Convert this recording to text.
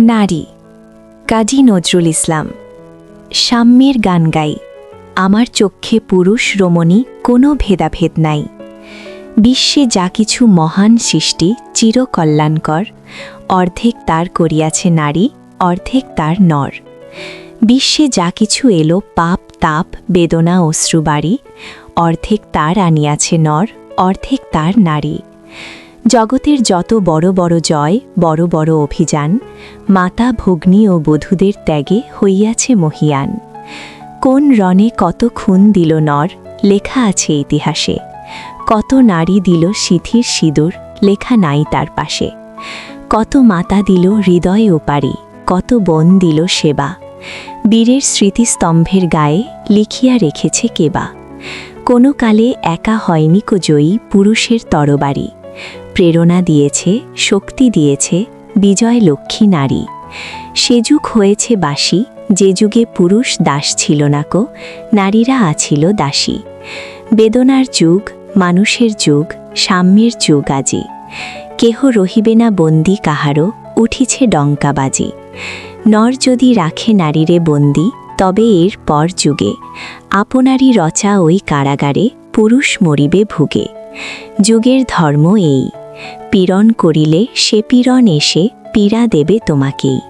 নারী, কাজী নজরুল ইসলাম। সাম্যের গান গাই, আমার চক্ষে পুরুষ রমণী কোনো ভেদাভেদ নাই। বিশ্বে যা কিছু মহান সৃষ্টি চিরকল্যাণকর, অর্ধেক তার করিয়াছে নারী, অর্ধেক তার নর। বিশ্বে যা কিছু এলো পাপ তাপ বেদনা অশ্রুবাড়ি, অর্ধেক তার আনিয়াছে নর, অর্ধেক তার নারী। জগতের যত বড় বড় জয়, বড় বড় অভিযান, মাতা ভগ্নী ও বধূদের ত্যাগে হইয়াছে মহীয়ান। কোন রণে কত খুন দিল নর, লেখা আছে ইতিহাসে। কত নারী দিল সিথির সিঁদুর, লেখা নাই তার পাশে। কত মাতা দিল হৃদয় ওপারি, কত বোন দিল সেবা। বীরের স্মৃতিস্তম্ভের গায়ে লিখিয়া রেখেছে কেবা। কোনো কালে একা হয়নি কো জয়ী পুরুষের তরবারি। প্রেরণা দিয়েছে, শক্তি দিয়েছে বিজয় লক্ষ্মী নারী। সে যুগ হয়েছে বাসি, যে যুগে পুরুষ দাস ছিল না কো, নারীরা আছিল দাসী। বেদনার যুগ, মানুষের যুগ, সাম্যের যুগ আজি। কেহ রহিবে না বন্দী কাহারও, উঠিছে ডঙ্কাবাজি। নর যদি রাখে নারীরে বন্দী, তবে এর পর যুগে আপনারই রচা ওই কারাগারে পুরুষ মরিবে ভুগে। যুগের ধর্ম এই, পীড়ন করিলে সে পীড়ন এসে পীড়া দেবে তোমাকেই।